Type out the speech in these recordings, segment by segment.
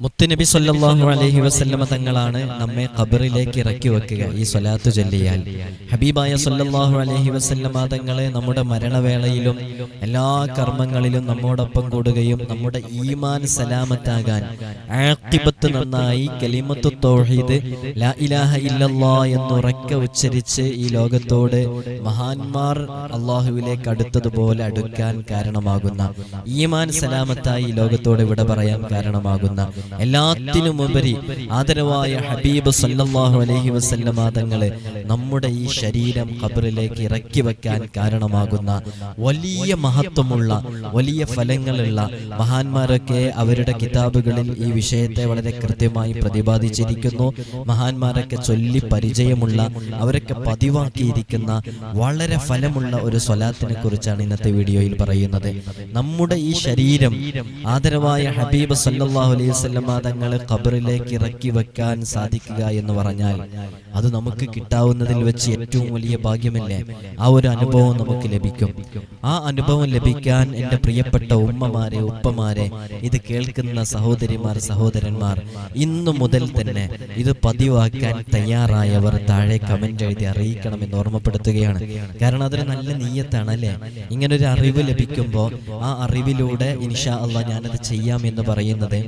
മുത്തുനബി സല്ലല്ലാഹു അലൈഹി വസല്ലമ തങ്ങളാണ് നമ്മെ ഖബറിലേക്ക് ഇറക്കി വെക്കുക ഈ സ്വലാത്ത് ചൊല്ലിയാൽ. ഹബീബായ സല്ലല്ലാഹു അലൈഹി വസല്ലമ തങ്ങളെ നമ്മുടെ മരണവേളയിലും എല്ലാ കർമ്മങ്ങളിലും നമ്മോടൊപ്പം കൂടുകയും നമ്മുടെ ഈമാൻ സലാമത്താകാൻ, ആഖിബത്ത് നന്നായി, കലിമത്തു തൗഹീദ് ലാ ഇലാഹ ഇല്ലല്ലാഹ് എന്നുറക്കെ ഉച്ചരിച്ച് ഈ ലോകത്തോട് മഹാന്മാർ അല്ലാഹുവിലേക്ക് അടുത്തതുപോലെ അടുക്കാൻ കാരണമാകുന്ന, ഈമാൻ സലാമത്തായി ഈ ലോകത്തോട് വിട പറയാൻ കാരണമാകുന്ന, എല്ലാത്തിനുമുപരി ആദരവായ ഹബീബ് സല്ലല്ലാഹു അലൈഹി വസല്ലമ തങ്ങളെ നമ്മുടെ ഈ ശരീരം ഖബറിലേക്ക് ഇറക്കി വെക്കാൻ കാരണമാകുന്ന വലിയ മഹത്വമുള്ള, വലിയ ഫലങ്ങളുള്ള മഹാന്മാരൊക്കെ അവരുടെ കിതാബുകളിൽ ഈ വിഷയത്തെ വളരെ കൃത്യമായി പ്രതിപാദിച്ചിരിക്കുന്നു. മഹാന്മാരൊക്കെ ചൊല്ലി പരിചയമുള്ള, അവരൊക്കെ പതിവാക്കിയിരിക്കുന്ന വളരെ ഫലമുള്ള ഒരു സ്വലാത്തിനെ കുറിച്ചാണ് ഇന്നത്തെ വീഡിയോയിൽ പറയുന്നത്. നമ്മുടെ ഈ ശരീരം ആദരവായ ഹബീബ് സല്ലല്ലാഹു അലൈഹി വസല്ലമ തങ്ങളെ ഖബറിലേക്ക് ഇറക്കി വെക്കാൻ സാധിക്കുക എന്ന് പറഞ്ഞാൽ അത് നമുക്ക് കിട്ടാവുന്നതിൽ വെച്ച് ഏറ്റവും വലിയ ഭാഗ്യമല്ലേ? ആ ഒരു അനുഭവം നമുക്ക് ലഭിക്കും. ആ അനുഭവം ലഭിക്കാൻ എൻ്റെ പ്രിയപ്പെട്ട ഉമ്മമാരെ, ഉപ്പമാരെ, ഇത് കേൾക്കുന്ന സഹോദരിമാർ, സഹോദരന്മാർ, ഇന്നു മുതൽ തന്നെ ഇത് പതിവാക്കാൻ തയ്യാറായവർ താഴെ കമന്റ് എഴുതി അറിയിക്കണമെന്ന് ഓർമ്മപ്പെടുത്തുകയാണ്. കാരണം അതൊരു നല്ല നീയത്താണ് അല്ലേ? ഇങ്ങനൊരു അറിവ് ലഭിക്കുമ്പോൾ ആ അറിവിലൂടെ ഇൻഷാ അല്ലാഹ് ഞാനത് ചെയ്യാം എന്ന് പറയുന്നത്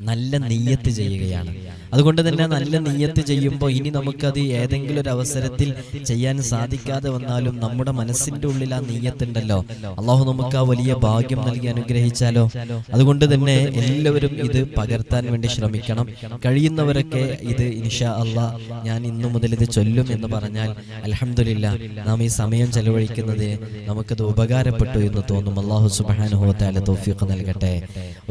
നല്ല നീയത്ത് ചെയ്യുകയാണ്. അതുകൊണ്ട് തന്നെ നല്ല നീയത്ത് ചെയ്യുമ്പോൾ ഇനി നമുക്കത് ഏതെങ്കിലും ഒരു അവസരത്തിൽ ചെയ്യാൻ സാധിക്കാതെ വന്നാലും നമ്മുടെ മനസ്സിന്റെ ഉള്ളിൽ ആ നീയത്തുണ്ടല്ലോ, അള്ളാഹു നമുക്ക് ആ വലിയ ഭാഗ്യം നൽകി അനുഗ്രഹിച്ചാലോ. അതുകൊണ്ട് തന്നെ എല്ലാവരും ഇത് പകർത്താൻ വേണ്ടി ശ്രമിക്കണം. കഴിയുന്നവരൊക്കെ ഇത് ഇൻഷാ അല്ലാഹ് ഞാൻ ഇന്നു മുതൽ ഇത് ചൊല്ലും എന്ന് പറഞ്ഞാൽ അൽഹംദുലില്ലാഹ് നാം ഈ സമയം ചെലവഴിക്കുന്നത് നമുക്കത് ഉപകാരപ്പെട്ടു എന്ന് തോന്നും. അല്ലാഹു സുബ്ഹാനഹു വ തആല തൗഫീഖ് നൽകട്ടെ.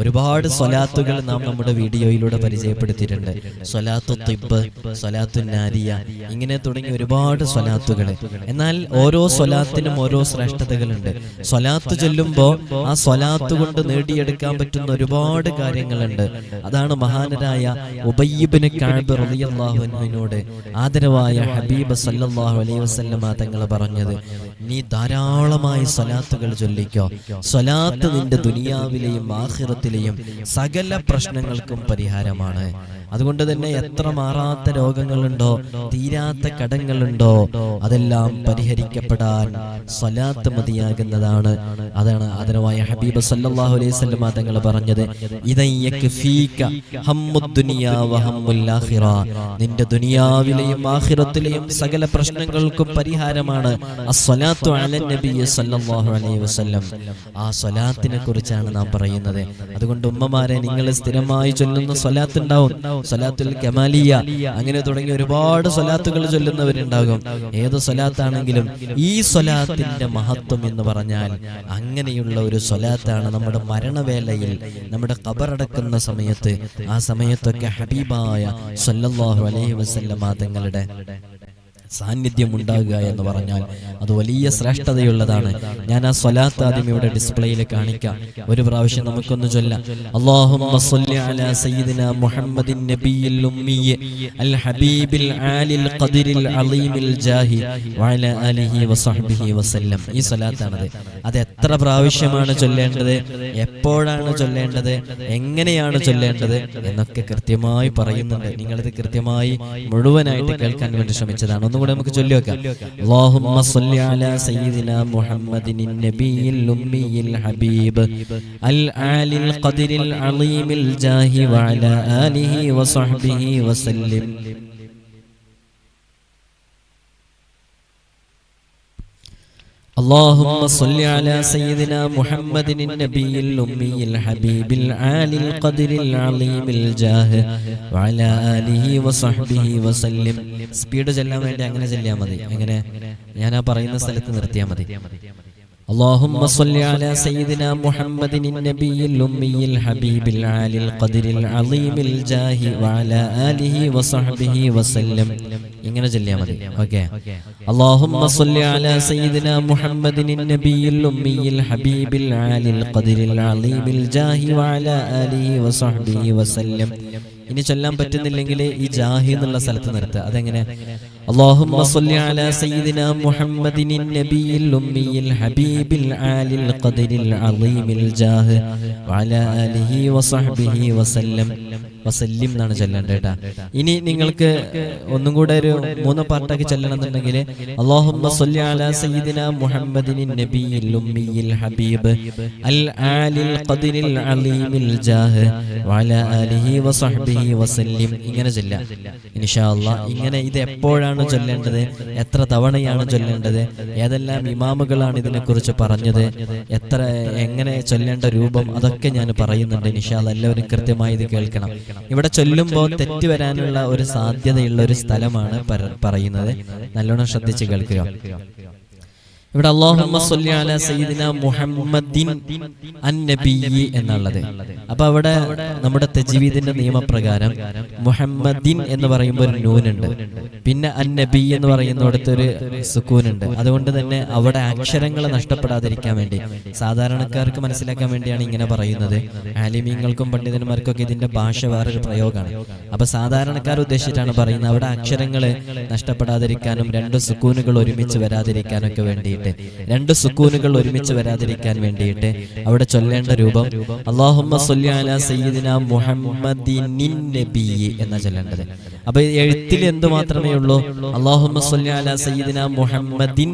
ഒരുപാട് സ്വലാത്തുകൾ നാം നമ്മുടെ വീഡിയോയിലൂടെ പരിചയപ്പെടുത്തിയിട്ടുണ്ട്. സ്വലാത്തു തിബ്ബ്, സ്വലാത്തു നാരിയ, ഇങ്ങനെ തുടങ്ങി ഒരുപാട് സ്വലാത്തുകൾ. എന്നാൽ ഓരോ സ്വലാത്തിനും ഓരോ ശ്രേഷ്ഠതകളുണ്ട്. സ്വലാത്ത് ചൊല്ലുമ്പോൾ ആ സ്വലാത്ത് കൊണ്ട് നേടിയെടുക്കാൻ പറ്റുന്ന ഒരുപാട് കാര്യങ്ങളുണ്ട്. അതാണ് മഹാനരായ ഉബയ്യ് ഇബ്നു കഅബ് റളിയല്ലാഹു അൻഹുവിനോട് ആദരവായ ഹബീബ് സല്ലല്ലാഹു അലൈഹി വസല്ലമ തങ്ങൾ പറഞ്ഞത്, നീ ധാരാളമായി സ്വലാത്തുകൾ ചൊല്ലിക്കോ. സ്വലാത്ത് നിന്റെ ദുനിയാവിലെയും ആഖിറത്തിലെയും സകല പ്രശ്നങ്ങൾക്കും പരിഹാരമാണ്. അതുകൊണ്ട് തന്നെ എത്ര മാറാത്ത രോഗങ്ങളുണ്ടോ, തീരാത്ത കടങ്ങളുണ്ടോ, അതെല്ലാം പരിഹരിക്കപ്പെടാൻ സ്വലാത്ത് മതിയാകുന്നതാണ്. അതാണ് ആദരവായ ഹബീബ് സല്ലല്ലാഹു അലൈഹി വസല്ലം തങ്ങൾ പറഞ്ഞത്, നിന്റെ ദുനിയാവിലെയും ആഖിറത്തിലെയും സകല പ്രശ്നങ്ങൾക്കും പരിഹാരമാണ് അസ്സലാത്തു അലൻ നബി സല്ലല്ലാഹു അലൈഹി വസല്ലം. ആ സ്വലാത്തിനെ കുറിച്ചാണ് നാം പറയുന്നത്. അതുകൊണ്ട് ഉമ്മമാരെ, നിങ്ങൾ സ്ഥിരമായി ചൊല്ലുന്ന സ്വലാത്ത് ഉണ്ടാവും, സ്വലാത്തുൽ കമാലിയ, അങ്ങനെ തുടങ്ങി ഒരുപാട് സ്വലാത്തുകൾ ചൊല്ലുന്നവരുണ്ടാകും. ഏത് സ്വലാത്താണെങ്കിലും ഈ സ്വലാത്തിന്റെ മഹത്വം എന്ന് പറഞ്ഞാൽ അങ്ങനെയുള്ള ഒരു സ്വലാത്താണ്. നമ്മുടെ മരണവേളയിൽ, നമ്മുടെ ഖബറടക്കുന്ന സമയത്ത്, ആ സമയത്തൊക്കെ ഹബീബായ സല്ലല്ലാഹു അലൈഹി വസല്ലം തങ്ങളുടെ സാന്നിധ്യം ഉണ്ടാകുക എന്ന് പറഞ്ഞാൽ അത് വലിയ ശ്രേഷ്ഠതയുള്ളതാണ്. ഞാൻ ആ സ്വലാത്ത് ആദ്യം ഇവിടെ ഡിസ്പ്ലേയിൽ കാണിക്കാം. ഒരു പ്രാവശ്യം നമുക്കൊന്ന് ചൊല്ലാം. അല്ലാഹുമ്മ സ്വല്ലി അലാ സയ്യിദിനാ മുഹമ്മദിൻ നബിയിൽ ഉമ്മിയ അൽ ഹബീബിൽ ആലിൽ ഖദരിൽ അളീമിൽ ജാഹി വഅലാ ആലിഹി വസഹ്ബിഹി വസല്ലം. ഈ സ്വലാത്താണത്. അത് എത്ര പ്രാവശ്യമാണ് ചൊല്ലേണ്ടത്, എപ്പോഴാണ് ചൊല്ലേണ്ടത്, എങ്ങനെയാണ് ചൊല്ലേണ്ടത് എന്നൊക്കെ കൃത്യമായി പറയുന്നുണ്ട്. നിങ്ങളിത് കൃത്യമായി മുഴുവനായിട്ട് കേൾക്കാൻ വേണ്ടി ശ്രമിച്ചതാണ്. ഒന്നുകൂടെ നമുക്ക് ചൊല്ലി വെക്കാം. അല്ലാഹുമ്മ സ്വല്ലി അലാ സയ്യിദിനാ മുഹമ്മദിൻ നബിയിൽ ഉമ്മിയിൽ ഹബീബ് അൽ ആലിൽ ഖദരിൽ അളീമിൽ ജാഹി വഅലാ ആലിഹി വസഹ്ബിഹി വസല്ലം. اللهم صل على سيدنا محمد النبي الأمي الحبيب العالي القدر العظيم الجاه وعلى آله وصحبه وسلم. സ്പീഡ് ചെല്ലാൻ വേണ്ടി അങ്ങനെ ചെല്ലിയാൽ മതി. അങ്ങനെ ഞാൻ ആ പറയുന്ന സ്ഥലത്ത് നിർത്തിയാൽ മതി. اللهم صل على سيدنا محمد النبي الأمي الحبيب العالي القدر العظيم الجاه وعلى آله وصحبه وسلم. ഇങ്ങനെ ചൊല്ലിയാൽ മതി. ഓക്കെ. اللهم صل على سيدنا محمد النبي الأمي الحبيب العالي القدر العظيم الجاه وعلى آله وصحبه وسلم. ഇനി ചൊല്ലാൻ പറ്റുന്നില്ലെങ്കിൽ ഈ ജാഹി എന്നുള്ള സ്ഥലത്ത് നിർത്തുക. അതെങ്ങനെ? اللهم صل على سيدنا محمد النبي الأمي الحبيب العالي القدر العظيم الجاه وعلى آله وصحبه وسلم വസല്ലിം എന്നാണ് ചൊല്ലേണ്ടത് കേട്ടാ. ഇനി നിങ്ങൾക്ക് ഒന്നും കൂടെ ഒരു 3 പാർട്ടാക്കി ചൊല്ലണമെന്നുണ്ടെങ്കിൽ അല്ലാഹുമ്മ സ്വല്ലി അലാ സയ്യിദിനാ മുഹമ്മദിൻ നബിയിൽ ഉമ്മിയിൽ ഹബീബ് അൽ ആലിൽ ഖദ്രിൽ അലീമിൽ ജാഹ് വഅലാ ആലിഹി വസഹ്ബിഹി വസല്ലിം ഇങ്ങനെ ചൊല്ലാം ഇൻഷാ അല്ലാഹ്. ഇങ്ങനെ ഇത് എപ്പോഴാണ് ചൊല്ലേണ്ടത്, എത്ര തവണയാണ് ചൊല്ലേണ്ടത്, ഏതെല്ലാം ഇമാമുകളാണ് ഇതിനെക്കുറിച്ച് പറഞ്ഞത്, എങ്ങനെ ചൊല്ലേണ്ട രൂപം, അതൊക്കെ ഞാൻ പറയുന്നുണ്ട് ഇൻഷാ അല്ലാഹ്. എല്ലാവരും കൃത്യമായി ഇത് കേൾക്കണം. ഇവിടെ ചൊല്ലുമ്പോൾ തെറ്റ് വരാനുള്ള ഒരു സാധ്യതയുള്ള ഒരു സ്ഥലമാണ് പറയുന്നത്. നല്ലോണം ശ്രദ്ധിച്ച് കേൾക്കുക. ഇവിടെ അല്ലാഹുമ്മ സ്വല്ലി അലാ സയ്യിദിനാ മുഹമ്മദിൻ അൻ-നബിയ്യി എന്നുള്ളത്. അപ്പൊ അവിടെ നമ്മുടെ തജ്വീദിന്റെ നിയമപ്രകാരം മുഹമ്മദിൻ എന്ന് പറയുമ്പോൾ ഒരു നൂനുണ്ട്, പിന്നെ അൻ-നബി എന്ന് പറയുന്നിടത്തൊരു സുക്കൂനുണ്ട്. അതുകൊണ്ട് തന്നെ അവിടെ അക്ഷരങ്ങൾ നഷ്ടപ്പെടാതിരിക്കാൻ വേണ്ടി, സാധാരണക്കാർക്ക് മനസ്സിലാക്കാൻ വേണ്ടിയാണ് ഇങ്ങനെ പറയുന്നത്. ആലിമീങ്ങൾക്കും പണ്ഡിതന്മാർക്കൊക്കെ ഇതിന്റെ ഭാഷ വേറൊരു പ്രയോഗമാണ്. അപ്പൊ സാധാരണക്കാർ ഉദ്ദേശിച്ചിട്ടാണ് പറയുന്നത്. അവിടെ അക്ഷരങ്ങൾ നഷ്ടപ്പെടാതിരിക്കാനും 2 സുക്കൂനുകൾ ഒരുമിച്ച് വരാതിരിക്കാനൊക്കെ വേണ്ടി, 2 സുക്കൂനുകൾ ഒരുമിച്ച് വരാതിരിക്കാൻ വേണ്ടിയിട്ട് അവിടെ ചൊല്ലേണ്ട രൂപം അല്ലാഹുമ്മ സ്വല്ലി അലാ സയ്യിദിനാ മുഹമ്മദിൻ നബിയ്യി എന്നാ ചൊല്ലേണ്ടത്. അപ്പൊ എഴുത്തിൽ എന്ത് മാത്രമേ ഉള്ളൂ? അല്ലാഹുമ്മ സ്വല്ലി അലാ സയ്യിദിനാ മുഹമ്മദിൻ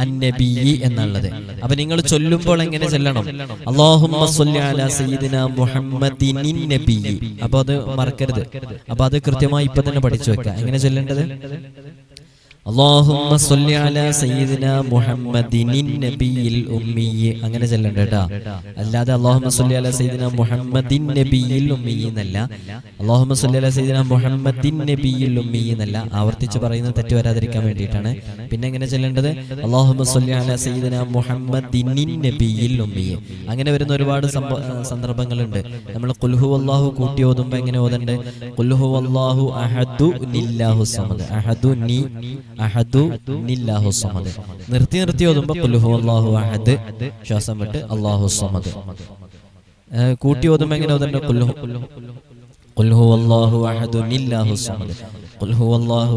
അൻ-നബിയ്യി എന്നുള്ളത്. അപ്പൊ നിങ്ങൾ ചൊല്ലുമ്പോൾ എങ്ങനെ ചൊല്ലണം? അല്ലാഹുമ്മ സ്വല്ലി അലാ സയ്യിദിനാ മുഹമ്മദിൻ നബിയ്യി. അപ്പൊ അത് മറക്കരുത്. അപ്പൊ അത് കൃത്യമായി ഇപ്പൊ തന്നെ പഠിച്ചു വെക്കുക. എങ്ങനെ ചൊല്ലേണ്ടത്? അല്ലാഹുമ്മ സ്വല്ലി അലാ സയ്യിദിനാ മുഹമ്മദിൻ നബിയിൽ ഉമ്മി അങ്ങനെ ചൊല്ലണ്ട കേട്ടോ. അല്ലാതെ അല്ലാഹുമ്മ സ്വല്ലി അലാ സയ്യിദിനാ മുഹമ്മദിൻ നബിയിൽ ഉമ്മി എന്നല്ല, അല്ലാഹുമ്മ സ്വല്ലി അലാ സയ്യിദിനാ മുഹമ്മദിൻ നബിയിൽ ഉമ്മി എന്നല്ല. ആവർത്തിച്ച് പറയുന്നത് തെറ്റ് വരാതിരിക്കാൻ വേണ്ടിയിട്ടാണ്. പിന്നെ എങ്ങനെ ചൊല്ലേണ്ടത്? അല്ലാഹുമ്മ സ്വല്ലി അലാ സയ്യിദിനാ മുഹമ്മദിൻ നബിയിൽ ഉമ്മി. അങ്ങനെ വരുന്ന ഒരുപാട് സന്ദർഭങ്ങളുണ്ട്. നമ്മൾ ഖുൽ ഹുവല്ലാഹു കൂട്ടി ഓതുമ്പോൾ എങ്ങനെ ഓതണ്ടേ? ഖുൽ ഹുവല്ലാഹു അഹദു നില്ലാഹു സമദ്, അഹദു നി അഹദു നില്ലാഹു സമദ്. നിർത്തി ഓതുമ്പോൾ ഖുൽ ഹുവല്ലാഹു അഹദ്, ശ്വാസം വിട്ട് അല്ലാഹു സമദ്. കൂട്ടി ഓതുമ്പോൾ എങ്ങനെ ഓതണ്ടേ? ഖുൽ ഹുവല്ലാഹു അഹദു നില്ലാഹു സമദ്, ഖുൽ ഹുവല്ലാഹു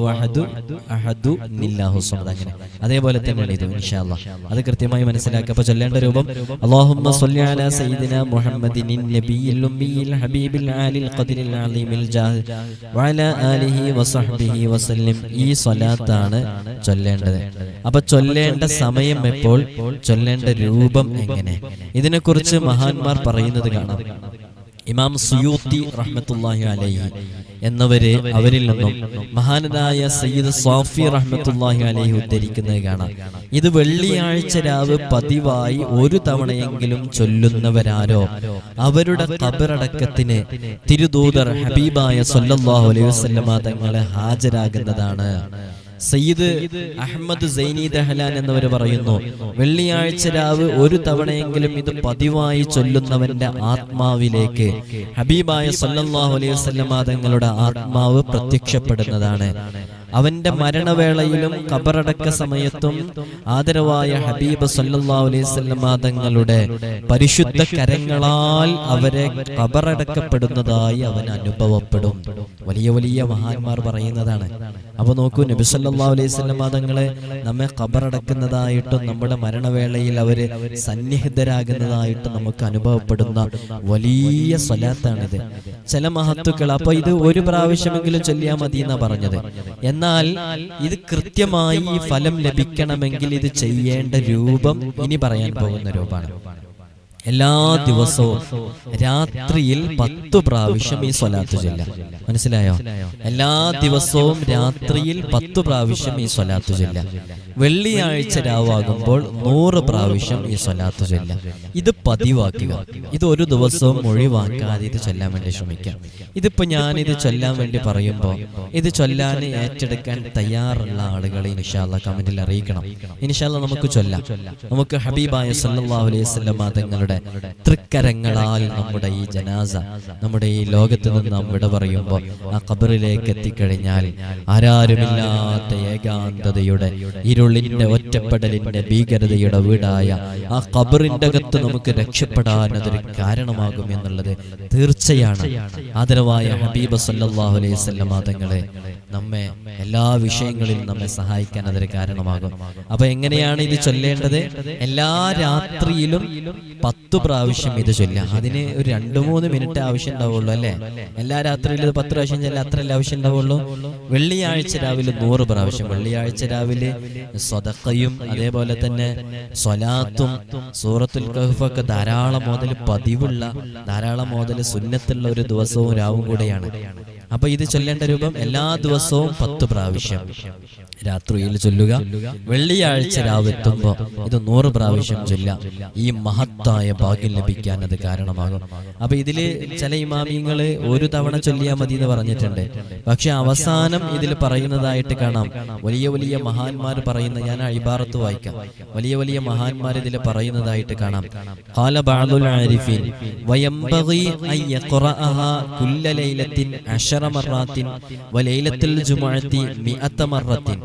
അഹദു നില്ലാഹു സമദ്. അങ്ങനെ അതേപോലെ തന്നെയാണ് ഇത് ഇൻഷാ അല്ലാഹ്. അത് കൃത്യമായി മനസ്സിലാക്കുക. അപ്പോൾ ചൊല്ലേണ്ട രൂപം അല്ലാഹുമ്മ സ്വല്ലി അലാ സയ്യിദിനാ മുഹമ്മദിൻ നബിയിൽ ഉമ്മിയിൽ ഹബീബിൽ ആലിൽ ഖദ്രിൽ അലീമിൽ ജാഹ് വഅലാ ആലിഹി വസഹ്ബിഹി വസല്ലം. ഈ സ്വലാത്താണ് ചൊല്ലേണ്ടത്. അപ്പൊ ചൊല്ലേണ്ട സമയം എപ്പോൾ, ചൊല്ലേണ്ട രൂപം എങ്ങനെ, ഇതിനെക്കുറിച്ച് മഹാന്മാർ പറയുന്നത് കാണാം. ഇമാം സുയൂത്തി റഹ്മത്തുള്ളാഹി അലൈഹി എന്നവര് അവരിൽ നിന്നും മഹാനായ സയ്യിദ് സാഫി റഹ്മത്തുള്ളാഹി അലൈഹി ഉദ്ധരിക്കുന്നത് കാണാം. ഇത് വെള്ളിയാഴ്ച രാവ് പതിവായി 1 തവണയെങ്കിലും ചൊല്ലുന്നവരാരോ അവരുടെ ഖബറടക്കത്തിന് തിരുദൂതർ ഹബീബായ സല്ലല്ലാഹു അലൈഹി വസല്ലമ തങ്ങളെ ഹാജരാകുന്നതാണ്. സയ്യിദ് അഹ്മദ് സൈനി ദഹ്ലാൻ എന്നവർ പറയുന്നു, വെള്ളിയാഴ്ച രാവ് 1 തവണയെങ്കിലും ഇത് പതിവായി ചൊല്ലുന്നവന്റെ ആത്മാവിലേക്ക് ഹബീബായ സല്ലല്ലാഹു അലൈഹി വസല്ലമ തങ്ങളുടെ ആത്മാവ് പ്രത്യക്ഷപ്പെടുന്നതാണ്. അവന്റെ മരണവേളയിലും ഖബറടക്ക സമയത്തും ആദരവായ ഹബീബ് സല്ലല്ലാഹു അലൈഹി വസല്ലമ തങ്ങളുടെ പരിശുദ്ധ കരങ്ങളാൽ അവരെ ഖബറടക്കപ്പെടുന്നതായി അവൻ അനുഭവപ്പെടും. വലിയ വലിയ മഹാന്മാർ പറയുന്നതാണ്. അപ്പൊ നോക്കൂ, നബി സല്ലല്ലാഹു അലൈഹി വസല്ലമ തങ്ങളെ നമ്മെ ഖബറടക്കുന്നതായിട്ടും നമ്മുടെ മരണവേളയിൽ അവര് സന്നിഹിതരാകുന്നതായിട്ടും നമുക്ക് അനുഭവപ്പെടുന്ന വലിയ സ്വലാത്താണിത്. ചില മഹത്തുക്കൾ അപ്പൊ ഇത് 1 പ്രാവശ്യമെങ്കിലും ചൊല്ലിയാൽ മതി എന്നാ പറഞ്ഞത്. എന്നാൽ ഇത് കൃത്യമായി ഫലം ലഭിക്കണമെങ്കിൽ ഇത് ചെയ്യേണ്ട രൂപം ഇനി പറയാൻ പോകുന്ന രൂപമാണ്. എല്ലാ ദിവസവും രാത്രിയിൽ 10 പ്രാവശ്യം ഈ സ്വലാത്ത് ചൊല്ലാം. മനസ്സിലായോ? എല്ലാ ദിവസവും രാത്രിയിൽ 10 പ്രാവശ്യം ഈ സ്വലാത്ത് ചൊല്ലാം. വെള്ളിയാഴ്ച രാവാകുമ്പോൾ 100 പ്രാവശ്യം ഈ സ്വലാത്ത് ചൊല്ലാം. ഇത് പതിവാക്കുക. ഇത് 1 ദിവസവും ഒഴിവാക്കാതെ ഇത് ചൊല്ലാൻ വേണ്ടി ശ്രമിക്കാം. ഇതിപ്പോ ഞാനിത് ചൊല്ലാൻ വേണ്ടി പറയുമ്പോൾ ഇത് ചൊല്ലാൻ ഏറ്റെടുക്കാൻ തയ്യാറുള്ള ആളുകളെ ഇൻഷാ അല്ലാഹ് കമന്റിൽ അറിയിക്കണം. ഇൻഷാ അല്ലാഹ് നമുക്ക് ചൊല്ലാം. നമുക്ക് ഹബീബായ സല്ലല്ലാഹു അലൈഹി വസല്ലമ തങ്ങളുടെ തൃക്കരങ്ങളാൽ നമ്മുടെ ഈ ജനാസ, നമ്മുടെ ഈ ലോകത്ത് നിന്ന് നാം വിട പറയുമ്പോൾ ആ ഖബറിലേക്ക് എത്തിക്കഴിഞ്ഞാൽ ആരാരുമില്ലാത്ത ഏകാന്തതയുടെ ഇരുളിന്റെ ഒറ്റപ്പെടലിന്റെ ഭീകരതയുടെ വീടായ ആ ഖബറിന്റെ അകത്ത് നമുക്ക് രക്ഷപ്പെടാൻ അതൊരു കാരണമാകും എന്നുള്ളത് തീർച്ചയാണ്. ആദരവായ ഹബീബ് സല്ലല്ലാഹു അലൈഹി വസല്ലം തങ്ങളെ നമ്മെ എല്ലാ വിഷയങ്ങളിലും നമ്മെ സഹായിക്കാൻ അതൊരു കാരണമാകും. അപ്പൊ എങ്ങനെയാണ് ഇത് ചൊല്ലേണ്ടത്? എല്ലാ രാത്രിയിലും 10 പ്രാവശ്യം ഇത് ചൊല്ലാം. അതിന് ഒരു 2-3 മിനിറ്റ് ആവശ്യം ഉണ്ടാവുള്ളൂ അല്ലെ? എല്ലാ രാത്രിയിലും ഇത് 10 പ്രാവശ്യം ചൊല്ലാം, അത്രയല്ലേ ആവശ്യം ഉണ്ടാവുള്ളൂ. വെള്ളിയാഴ്ച രാവിലെ 100 പ്രാവശ്യം, വെള്ളിയാഴ്ച രാവിലെ സദഖയും അതേപോലെ തന്നെ സ്വലാത്തും സൂറത്തുൽ കഹ്ഫൊക്കെ ധാരാളം മുതൽ പതിവുള്ള, ധാരാളം മുതൽ സുന്നത്തുള്ള ഒരു ദിവസവും രാവും കൂടെയാണ്. അപ്പൊ ഇത് ചൊല്ലേണ്ട രൂപം എല്ലാ ദിവസവും 10 പ്രാവശ്യം രാത്രിയിൽ ചൊല്ലുക. വെള്ളിയാഴ്ച രാവെത്തുമ്പോ ഇത് 100 പ്രാവശ്യം ചൊല്ലാം. ഈ മഹത്തായ ഭാഗ്യം ലഭിക്കാൻ അത് കാരണമാകും. അപ്പൊ ഇതില് ചില ഇമാമിങ്ങള് ഒരു തവണ ചൊല്ലിയാൽ മതി എന്ന് പറഞ്ഞിട്ടുണ്ട്. പക്ഷെ അവസാനം ഇതിൽ പറയുന്നതായിട്ട് കാണാം, വലിയ വലിയ മഹാന്മാർ പറയുന്ന, ഞാൻ ഇബാറത്ത് വായിക്കാം, വലിയ വലിയ മഹാന്മാർ ഇതിൽ പറയുന്നതായിട്ട് കാണാം. ഖാല ബഅദുൽ ആരിഫീൻ വയംബഗി അൻ യഖറഅഹാ കുല്ല ലൈലത്തിൻ 10 മറത്തിൻ വലൈലത്തുൽ ജുമുഅത്തി 100 മറത്തിൻ.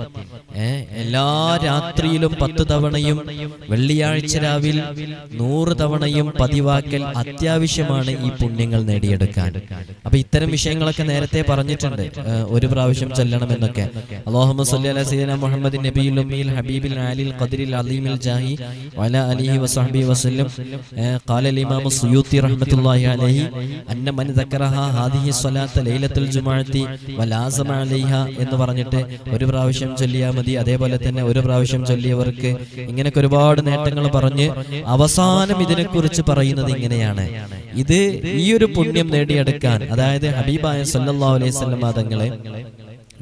എല്ലാ രാത്രിയിലും 10 തവണയും വെള്ളിയാഴ്ച രാവിൽ 100 തവണയും പതിവാക്കൽ അത്യാവശ്യമാണ് ഈ പുണ്യങ്ങൾ നേടിയെടുക്കാൻ. അപ്പൊ ഇത്തരം വിഷയങ്ങളൊക്കെ നേരത്തെ പറഞ്ഞിട്ടുണ്ട്, ഒരു പ്രാവശ്യം ചൊല്ലണമെന്നൊക്കെ. അല്ലാഹുമ്മ സ്വല്ലി അലാ സയ്യിദിനാ മുഹമ്മദിൻ നബിയിൽ ഉമ്മിയിൽ ഹബീബിൽ ആലിൽ ഖദ്രിൽ അലീമിൽ ജാഹി വഅലാ അലിഹി വസഹ്ബിഹി വസല്ലം. ഖാല ഇമാം സുയൂത്തി റഹ്മത്തുള്ളാഹി അലൈഹി അന്ന മൻ ദക്കറഹാ ഹാദിഹി സ്വലാത്ത് ലൈലത്തുൽ ജുമുഅത്തി വലാസമ അലൈഹാ എന്ന് പറഞ്ഞിട്ട് ഒരു പ്രാവശ്യം ചൊല്ലിയാൽ മതി. അതേപോലെ തന്നെ ഒരു പ്രാവശ്യം ചൊല്ലിയവർക്ക് ഇങ്ങനെയൊക്കെ ഒരുപാട് നേട്ടങ്ങൾ പറഞ്ഞ് അവസാനം ഇതിനെക്കുറിച്ച് പറയുന്നത് ഇങ്ങനെയാണ്: ഇത് ഈ ഒരു പുണ്യം നേടിയെടുക്കാൻ, അതായത് ഹബീബായ സല്ലല്ലാഹു അലൈഹി വസല്ലം തങ്ങളെ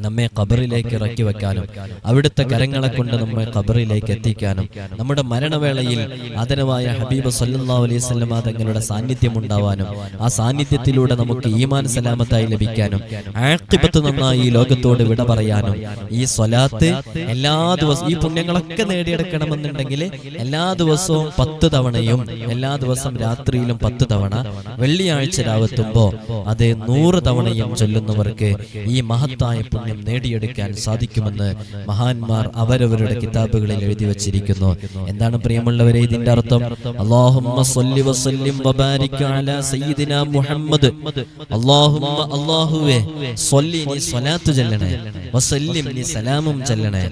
നമ്മെ ഖബറിലേക്ക് ഇറക്കി വെക്കാനും അവിടുത്തെ കരങ്ങളെ കൊണ്ട് നമ്മെ ഖബറിലേക്ക് എത്തിക്കാനും നമ്മുടെ മരണവേളയിൽ ആദരവായ ഹബീബ് സല്ലല്ലാഹു അലൈഹി വസല്ലം തങ്ങളുടെ സാന്നിധ്യം ഉണ്ടാവാനും ആ സാന്നിധ്യത്തിലൂടെ നമുക്ക് ഈമാൻ സലാമത്തായി ലഭിക്കാനും ആഖിബത്ത് നന്നായി ഈ ലോകത്തോട് വിട പറയാനും ഈ സ്വലാത്ത് എല്ലാ ദിവസവും, ഈ പുണ്യങ്ങളൊക്കെ നേടിയെടുക്കണമെന്നുണ്ടെങ്കിൽ എല്ലാ ദിവസവും 10 തവണയും എല്ലാ ദിവസം രാത്രിയിലും 10 തവണ, വെള്ളിയാഴ്ച രാവെത്തുമ്പോ അത് 100 തവണയും ചൊല്ലുന്നവർക്ക് ഈ മഹത്തായ നേടിയെടുക്കാൻ സാധിക്കുമെന്ന് മഹാന്മാർ അവരവരുടെ കിതാബുകളിൽ എഴുതി വച്ചിരിക്കുന്നു. എന്താണ് പ്രിയമുള്ളവരെ ഇതിന്റെ അർത്ഥം? അല്ലാഹുമ്മ സ്വല്ലി വസല്ലിം വബാരിക് അലാ സയ്യിദിനാ മുഹമ്മദ്. അല്ലാഹുമ്മ, അല്ലാഹുവേ, സ്വല്ലി, നീ സ്വലാത്ത് ചൊല്ലണേ, വസല്ലിം, നീ സലാമും ചൊല്ലണേ,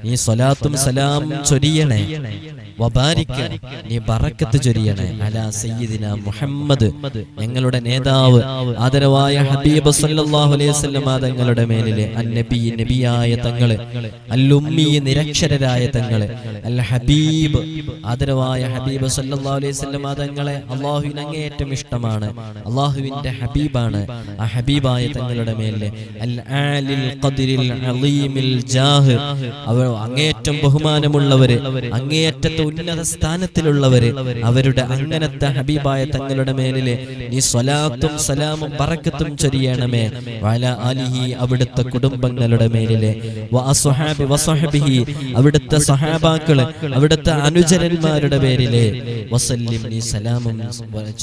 നീ സ്വലാത്തും സലാമും ചൊരിയണേ, വബാരിക്, നീ ബറക്കത്ത് ചൊരിയണേ, അലാ സയ്യിദിനാ മുഹമ്മദ്, ഞങ്ങളുടെ നേതാവ് ആദരവായ ഹബീബ് സല്ലല്ലാഹു അലൈഹി വസല്ലം തങ്ങളുടെ മേലിലെ അന്നബി, നബിയായ തങ്ങള്, അൽ-ഉമ്മി, നിരക്ഷരരായ തങ്ങള്, അൽ ഹബീബ്, ആദരവായ ഹബീബ് സല്ലല്ലാഹു അലൈഹി വസല്ലം തങ്ങളെ അല്ലാഹുവിന് അങ്ങേയറ്റം ഇഷ്ടമാണ്, അല്ലാഹുവിന്റെ ഹബീബാണ്. ആ ഹബീബായ തങ്ങളുടെ മേലിലെ അൽ ആലിൽ ഖദ്രിൽ അളീമിൽ ജാഹ്, അവർ അങ്ങേയറ്റം ബഹുമാനമുള്ളവര്, അങ്ങേയറ്റത്തെ ഉന്നത സ്ഥാനത്തിലുള്ളവര്, അവരുടെ അങ്ങനത്തെ ഹബീബായ തങ്ങളുടെ മേലിലെ നീ സ്വലാത്തും സലാമും ബറക്കത്തും ചൊരിയണമേ. വഅലാ ആലിഹി, അവിടുത്തെ കുടുംബങ്ങളുടെ മേലിലെ, വഅസ്ഹാബി വസഹബിഹി, അവിടുത്തെ സഹാബാക്കള്, അവിടുത്തെ അനുചരന്മാരുടെ പേരിലെ, വസല്ലിം, നീ സലാമും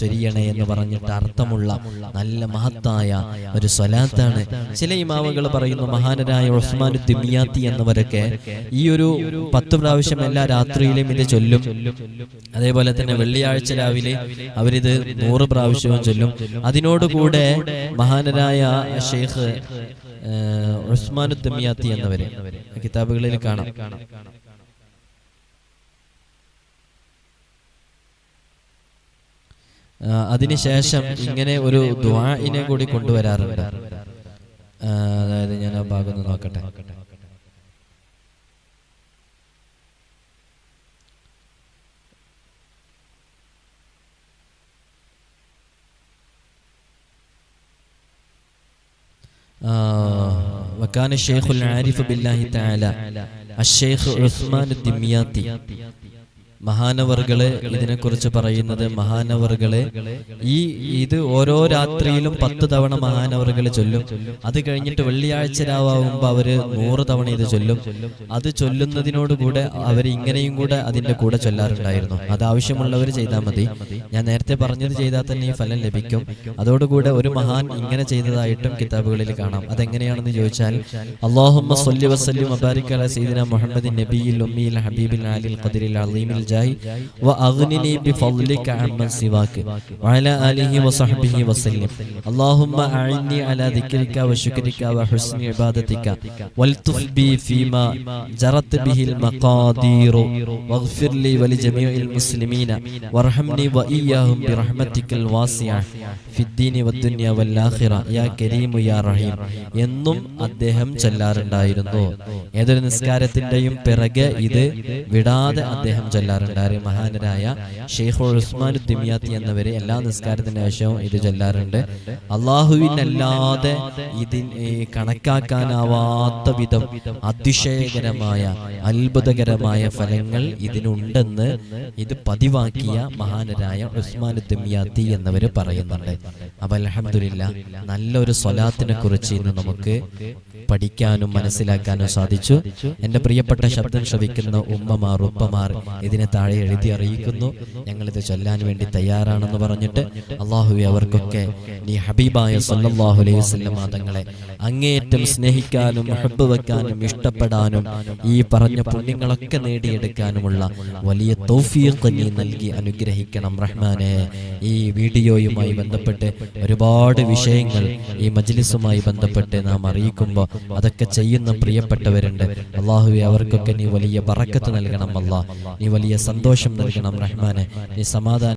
ചൊരിയണേ എന്ന് പറഞ്ഞിട്ട് അർത്ഥമുള്ള നല്ല മഹത്തായ ഒരു സ്വലാത്താണ്. ചില ഇമാമുകൾ പറയുന്നു, മഹാനരായ ഉസ്മാൻ ദിമിയാത്തി എന്നവരൊക്കെ ഈ ഒരു 10 പ്രാവശ്യം എല്ലാ രാത്രിയിലും ഇത് ചൊല്ലും. അതേപോലെ തന്നെ വെള്ളിയാഴ്ച രാവിലെ അവരിത് 100 പ്രാവശ്യവും ചൊല്ലും. അതിനോടുകൂടെ മഹാനരായ ഷെയ്ഖ് ഉസ്മാൻ ദിമിയാത്തി എന്നവരെ കിതാബുകളിൽ കാണാം. അതിനുശേഷം ഇങ്ങനെ ഒരു ദുആഇനെ കൂടി കൊണ്ടുവരാറുണ്ട്. അതായത് ഞാൻ ആ ഭാഗം ഒന്ന് നോക്കട്ടെ. وكان الشيخ العارف بالله تعالى الشيخ عثمان الدمياطي മഹാനവറുകള് ഇതിനെക്കുറിച്ച് പറയുന്നത്, മഹാനവറുകള് ഇത് ഓരോ രാത്രിയിലും 10 തവണ മഹാനവറുകൾ ചൊല്ലും. അത് കഴിഞ്ഞിട്ട് വെള്ളിയാഴ്ച രാവാകുമ്പോൾ അവര് 100 തവണ ഇത് ചൊല്ലും. അത് ചൊല്ലുന്നതിനോടുകൂടെ അവർ ഇങ്ങനെയും കൂടെ അതിന്റെ കൂടെ ചൊല്ലാറുണ്ടായിരുന്നു. അത് ആവശ്യമുള്ളവർ ചെയ്താൽ മതി. ഞാൻ നേരത്തെ പറഞ്ഞത് ചെയ്താൽ തന്നെ ഈ ഫലം ലഭിക്കും. അതോടുകൂടെ ഒരു മഹാൻ ഇങ്ങനെ ചെയ്തതായിട്ടും കിതാബുകളിൽ കാണാം. അതെങ്ങനെയാണെന്ന് ചോദിച്ചാൽ, അല്ലാഹുമ്മ സ്വല്ലി വസല്ലിം വബാരിക് അലാ സയ്യിദിനാ മുഹമ്മദിൻ നബിയിൽ ഉമ്മിയിൽ ഹബീബിൽ ആലിൽ ഖദറിൽ അളീമിൽ ജാഹി വഅഗ്നിനി ബിഫദ്ലിക അമ്മൻ സിവാക വഅലാ ആലിഹി വസഹ്ബിഹി വസല്ലം. അല്ലാഹുമ്മ അഇന്നി അലാ ദിക്രിക വശുക്രിക വഹുസ്നി ഇബാദതിക വൽതുഫ് ബി ഫീമാ ജറത് ബിഹിൽ മഖാദീർ വഗ്ഫിർ ലി വലിജമീഇൽ മുസ്ലിമീന വർഹംനി വഇയ്യാഹും ബിറഹ്മതികൽ വാസിഅ ഫിദ്ദീനി വദ്ദുനിയ വൽആഖിറ യാ കരീം യാ റഹീം എന്നും അദ്ദേഹം ചൊല്ലാറുണ്ടായിരുന്നു. ഏതൊരു നിസ്കാരത്തിന്റെയും പിറകെ ഇത് വിടാതെ അദ്ദേഹം ചൊല്ലാറുണ്ടായിരുന്നു. മഹാനരായ ഷെയ്ഖുൽ ഉസ്മാൻ ദിമിയാത്തി എന്നവര് എല്ലാ നിസ്കാരത്തിന്റെ ശേഷവും ഇത് ചൊല്ലാറുണ്ട്. അല്ലാഹുവിനല്ലാതെ കണക്കാക്കാനാവാത്ത വിധം അതിശയകരമായ അത്ഭുതകരമായ ഫലങ്ങൾ ഇതിനുണ്ടെന്ന് ഇത് പതിവാക്കിയ മഹാനരായ ഉസ്മാൻ ദിമിയാത്തി എന്നവര് പറയുന്നുണ്ട്. അപ്പൊ അൽഹംദുലില്ലാഹ് നല്ലൊരു സ്വലാത്തിനെ കുറിച്ച് ഇന്ന് നമുക്ക് പഠിക്കാനും മനസ്സിലാക്കാനും സാധിച്ചു. എന്റെ പ്രിയപ്പെട്ട ശബ്ദം ശ്രവിക്കുന്ന ഉമ്മമാർ ഉപ്പമാർ ഇതിനെ താഴെ എഴുതി അറിയിക്കുന്നു, ഞങ്ങളിത് ചൊല്ലാൻ വേണ്ടി തയ്യാറാണെന്ന് പറഞ്ഞിട്ട്. അള്ളാഹുവേ, അവർക്കൊക്കെ നീ ഹബീബായ സല്ലല്ലാഹു അലൈഹി വസല്ലം തങ്ങളെ അങ്ങേയറ്റം സ്നേഹിക്കാനും മുഹബ്ബ് വെക്കാനും ഇഷ്ടപ്പെടാനും ഈ പറഞ്ഞ പുണ്യങ്ങളൊക്കെ നേടിയെടുക്കാനുമുള്ള വലിയ തൗഫീഖ് നീ നൽകി അനുഗ്രഹിക്കണം റഹ്മാനെ. ഈ വീഡിയോയുമായി ബന്ധപ്പെട്ട് ഒരുപാട് വിഷയങ്ങൾ ഈ മജ്ലിസുമായി ബന്ധപ്പെട്ട് നാം അറിയിക്കുമ്പോൾ അതൊക്കെ ചെയ്യുന്ന പ്രിയപ്പെട്ടവരുണ്ട്. അല്ലാഹുവേ, അവർക്കൊക്കെ നീ വലിയ ബറക്കത്ത് നൽകണം. അല്ലാഹ്, നീ വലിയ സന്തോഷം നൽകണം റഹ്മാനെ. നീ സമാധാനം